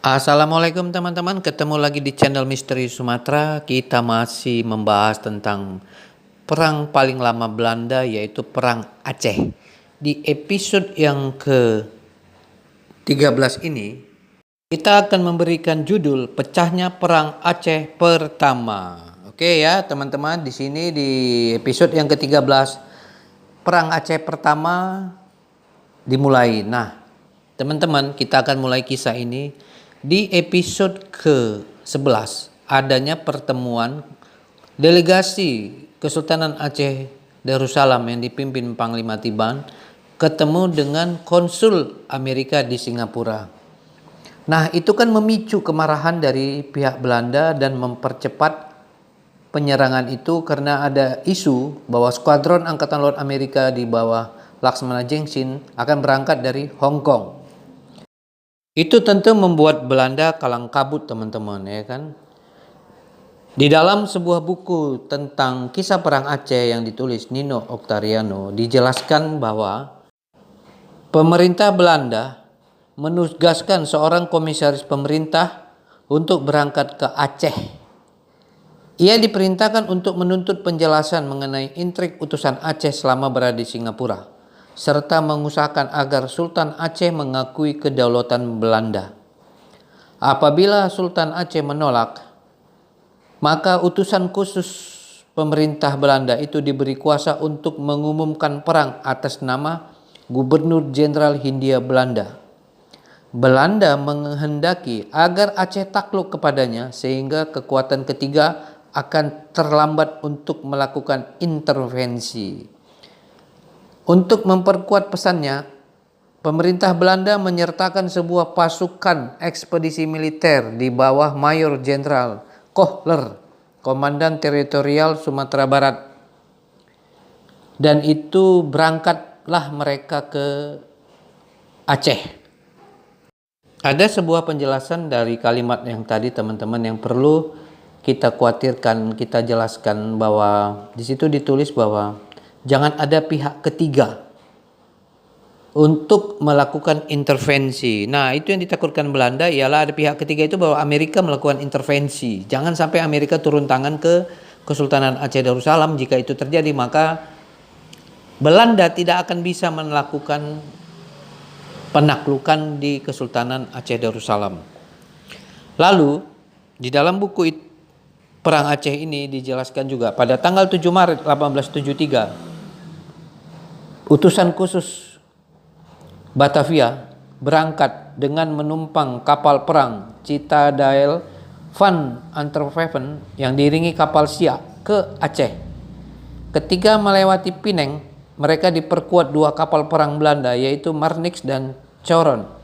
Assalamualaikum teman-teman, ketemu lagi di channel Misteri Sumatera. Kita masih membahas tentang perang paling lama Belanda, yaitu Perang Aceh. Di episode yang ke-13 ini, kita akan memberikan judul Pecahnya Perang Aceh Pertama. Oke ya teman-teman, di sini di episode yang ke-13, Perang Aceh Pertama dimulai. Nah, teman-teman, kita akan mulai kisah ini di episode ke-11. Adanya pertemuan delegasi Kesultanan Aceh Darussalam yang dipimpin Panglima Tiban ketemu dengan konsul Amerika di Singapura. Nah, itu kan memicu kemarahan dari pihak Belanda dan mempercepat penyerangan itu karena ada isu bahwa skuadron Angkatan Laut Amerika di bawah Laksmana Jengsin akan berangkat dari Hong Kong. Itu tentu membuat Belanda kalang kabut teman-teman, ya kan. Di dalam sebuah buku tentang kisah perang Aceh yang ditulis Nino Octaviano, dijelaskan bahwa pemerintah Belanda menugaskan seorang komisaris pemerintah untuk berangkat ke Aceh. Ia diperintahkan untuk menuntut penjelasan mengenai intrik utusan Aceh selama berada di Singapura, serta mengusahakan agar Sultan Aceh mengakui kedaulatan Belanda. Apabila Sultan Aceh menolak, maka utusan khusus pemerintah Belanda itu diberi kuasa untuk mengumumkan perang atas nama Gubernur Jenderal Hindia Belanda. Belanda menghendaki agar Aceh takluk kepadanya sehingga kekuatan ketiga akan terlambat untuk melakukan intervensi. Untuk memperkuat pesannya, pemerintah Belanda menyertakan sebuah pasukan ekspedisi militer di bawah Mayor Jenderal Kohler, Komandan Teritorial Sumatera Barat. Dan itu berangkatlah mereka ke Aceh. Ada sebuah penjelasan dari kalimat yang tadi teman-teman yang perlu kita khawatirkan, kita jelaskan bahwa di situ ditulis bahwa jangan ada pihak ketiga untuk melakukan intervensi. Nah, itu yang ditakutkan Belanda ialah ada pihak ketiga itu bahwa Amerika melakukan intervensi. Jangan sampai Amerika turun tangan ke Kesultanan Aceh Darussalam. Jika itu terjadi, maka Belanda tidak akan bisa melakukan penaklukan di Kesultanan Aceh Darussalam. Lalu, di dalam buku Perang Aceh ini dijelaskan juga pada tanggal 7 Maret 1873, utusan khusus Batavia berangkat dengan menumpang kapal perang Citadel van Antwerpen yang diiringi kapal Siak ke Aceh. Ketika melewati Pineng, mereka diperkuat dua kapal perang Belanda yaitu Marnix dan Choron.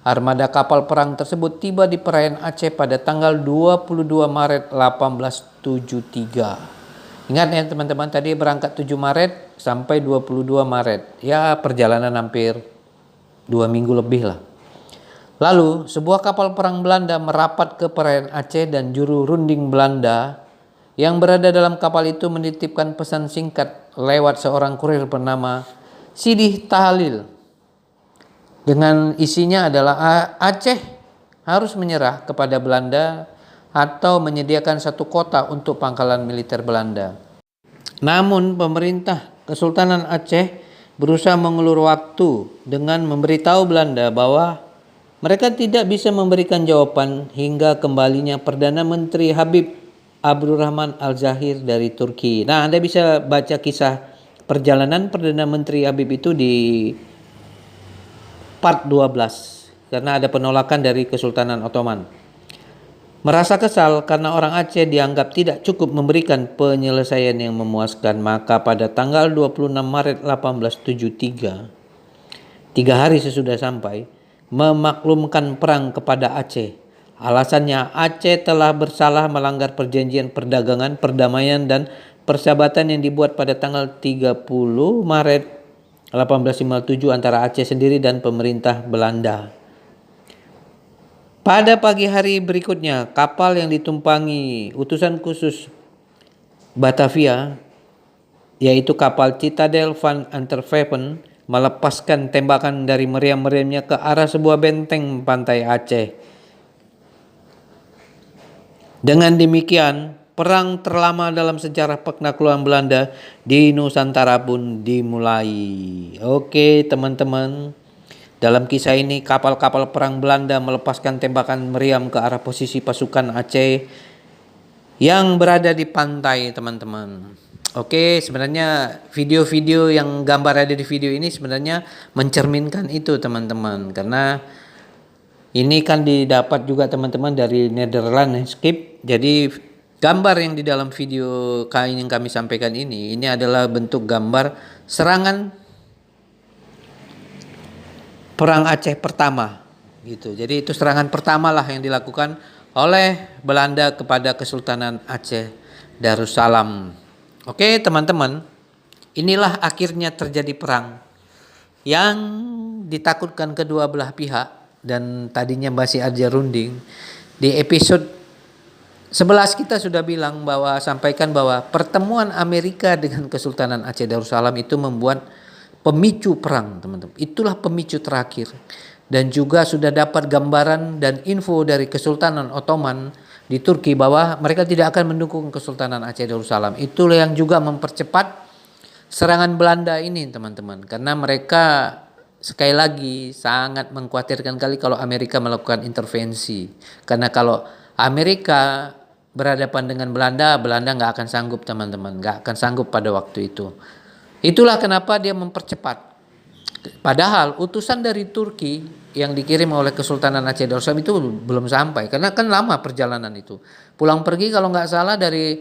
Armada kapal perang tersebut tiba di perairan Aceh pada tanggal 22 Maret 1873. Ingat ya teman-teman, tadi berangkat 7 Maret sampai 22 Maret. Ya, perjalanan hampir 2 minggu lebih lah. Lalu, sebuah kapal perang Belanda merapat ke perairan Aceh dan juru runding Belanda yang berada dalam kapal itu menitipkan pesan singkat lewat seorang kurir bernama Sidih Tahlil. Dengan isinya adalah Aceh harus menyerah kepada Belanda atau menyediakan satu kota untuk pangkalan militer Belanda. Namun pemerintah Kesultanan Aceh berusaha mengulur waktu dengan memberitahu Belanda bahwa mereka tidak bisa memberikan jawaban hingga kembalinya Perdana Menteri Habib Abdurrahman Al-Zahir dari Turki. Nah, Anda bisa baca kisah perjalanan Perdana Menteri Habib itu di part 12 karena ada penolakan dari Kesultanan Ottoman. Merasa kesal karena orang Aceh dianggap tidak cukup memberikan penyelesaian yang memuaskan, maka pada tanggal 26 Maret 1873, 3 hari sesudah sampai, memaklumkan perang kepada Aceh. Alasannya Aceh telah bersalah melanggar perjanjian perdagangan, perdamaian dan persahabatan yang dibuat pada tanggal 30 Maret 1857 antara Aceh sendiri dan pemerintah Belanda. Pada pagi hari berikutnya, kapal yang ditumpangi utusan khusus Batavia, yaitu kapal Citadel van Antwerpen, melepaskan tembakan dari meriam-meriamnya ke arah sebuah benteng pantai Aceh. Dengan demikian, perang terlama dalam sejarah penaklukan Belanda di Nusantara pun dimulai. Oke, teman-teman. Dalam kisah ini, kapal-kapal perang Belanda melepaskan tembakan meriam ke arah posisi pasukan Aceh yang berada di pantai, teman-teman. Oke, sebenarnya video-video yang gambar ada di video ini sebenarnya mencerminkan itu, teman-teman. Karena ini kan didapat juga teman-teman dari Netherlands Landscape. Jadi gambar yang di dalam video yang kami sampaikan ini adalah bentuk gambar serangan Perang Aceh pertama gitu. Jadi itu serangan pertama lah yang dilakukan oleh Belanda kepada Kesultanan Aceh Darussalam. Oke, teman-teman. Inilah akhirnya terjadi perang yang ditakutkan kedua belah pihak dan tadinya masih ada runding. Di episode 11 kita sudah bilang sampaikan bahwa pertemuan Amerika dengan Kesultanan Aceh Darussalam itu membuat pemicu perang, teman-teman. Itulah pemicu terakhir. Dan juga sudah dapat gambaran dan info dari Kesultanan Ottoman di Turki bahwa mereka tidak akan mendukung Kesultanan Aceh Darussalam. Itulah yang juga mempercepat serangan Belanda ini, teman-teman. Karena mereka sekali lagi sangat mengkhawatirkan kali kalau Amerika melakukan intervensi. Karena kalau Amerika berhadapan dengan Belanda, Belanda nggak akan sanggup, teman-teman. Nggak akan sanggup pada waktu itu. Itulah kenapa dia mempercepat. Padahal utusan dari Turki yang dikirim oleh Kesultanan Aceh Darussalam itu belum sampai. Karena kan lama perjalanan itu. Pulang pergi kalau nggak salah dari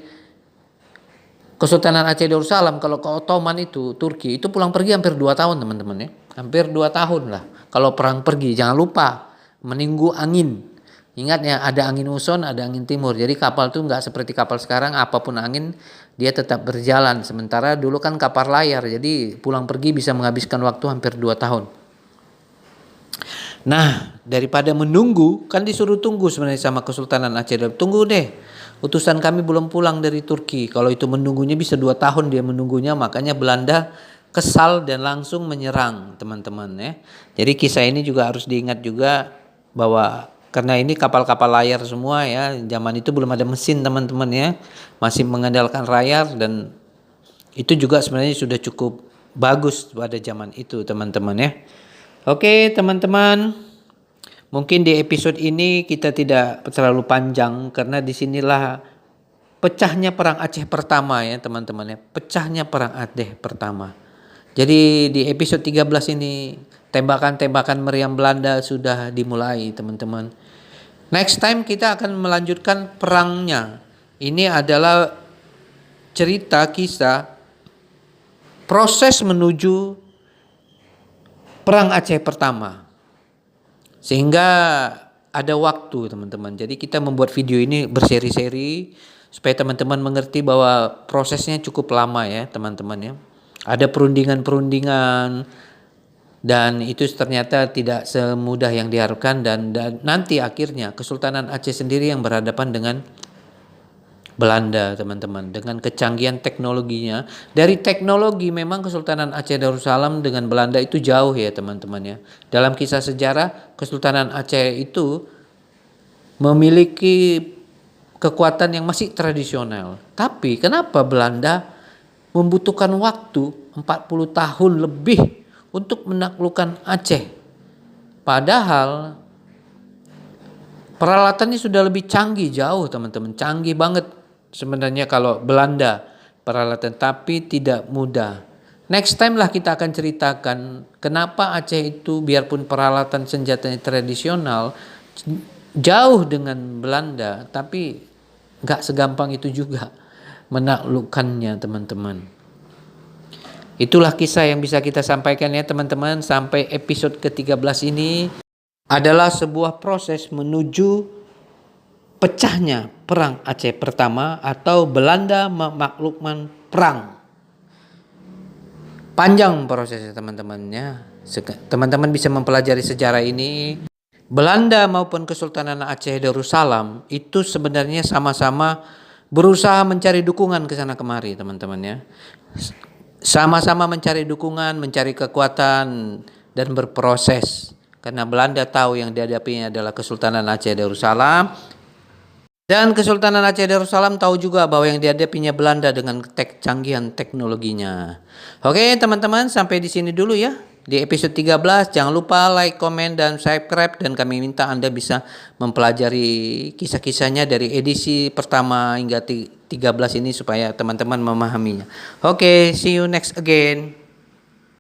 Kesultanan Aceh Darussalam kalau ke Ottoman itu Turki itu pulang pergi hampir 2 tahun, teman-teman ya. Hampir 2 tahun lah. Kalau perang pergi jangan lupa menunggu angin. Ingat ya, ada angin muson, ada angin timur. Jadi kapal tuh nggak seperti kapal sekarang, apapun angin dia tetap berjalan. Sementara dulu kan kapal layar, jadi pulang pergi bisa menghabiskan waktu hampir 2 tahun. Nah, daripada menunggu, kan disuruh tunggu sebenarnya sama Kesultanan Aceh. Tunggu deh, utusan kami belum pulang dari Turki. Kalau itu menunggunya bisa 2 tahun dia menunggunya, makanya Belanda kesal dan langsung menyerang, teman-teman ya. Jadi kisah ini juga harus diingat juga bahwa karena ini kapal-kapal layar semua ya, zaman itu belum ada mesin, teman-teman ya, masih mengandalkan layar dan itu juga sebenarnya sudah cukup bagus pada zaman itu, teman-teman ya. Oke, teman-teman, mungkin di episode ini kita tidak terlalu panjang karena disinilah pecahnya perang Aceh pertama ya, teman-teman ya, pecahnya perang Aceh pertama. Jadi di episode 13 ini tembakan-tembakan meriam Belanda sudah dimulai, teman-teman. Next time kita akan melanjutkan perangnya. Ini adalah cerita kisah proses menuju perang Aceh pertama. Sehingga ada waktu, teman-teman. Jadi kita membuat video ini berseri-seri supaya teman-teman mengerti bahwa prosesnya cukup lama ya, teman-teman ya. Ada perundingan-perundingan dan itu ternyata tidak semudah yang diharapkan dan nanti akhirnya Kesultanan Aceh sendiri yang berhadapan dengan Belanda, teman-teman, dengan kecanggihan teknologinya. Dari teknologi memang Kesultanan Aceh Darussalam dengan Belanda itu jauh ya, teman-teman ya. Dalam kisah sejarah Kesultanan Aceh itu memiliki kekuatan yang masih tradisional. Tapi kenapa Belanda membutuhkan waktu 40 tahun lebih untuk menaklukkan Aceh? Padahal peralatannya sudah lebih canggih jauh, teman-teman. Canggih banget sebenarnya kalau Belanda peralatan, tapi tidak mudah. Next time lah kita akan ceritakan kenapa Aceh itu biarpun peralatan senjatanya tradisional jauh dengan Belanda, tapi nggak segampang itu juga menaklukkannya, teman-teman. Itulah kisah yang bisa kita sampaikan ya, teman-teman. Sampai episode ke-13 ini adalah sebuah proses menuju pecahnya perang Aceh pertama atau Belanda menaklukkan perang. Panjang prosesnya, teman-teman ya. Teman-teman bisa mempelajari sejarah ini. Belanda maupun Kesultanan Aceh Darussalam itu sebenarnya sama-sama berusaha mencari dukungan ke sana kemari, teman-teman ya. Sama-sama mencari dukungan, mencari kekuatan dan berproses. Karena Belanda tahu yang dihadapinya adalah Kesultanan Aceh Darussalam. Dan Kesultanan Aceh Darussalam tahu juga bahwa yang dihadapinya Belanda dengan kecanggihan teknologinya. Oke teman-teman, sampai di sini dulu ya. Di episode 13, jangan lupa like, komen, dan subscribe. Dan kami minta Anda bisa mempelajari kisah-kisahnya dari edisi pertama hingga 13 ini supaya teman-teman memahaminya. Oke, see you next again.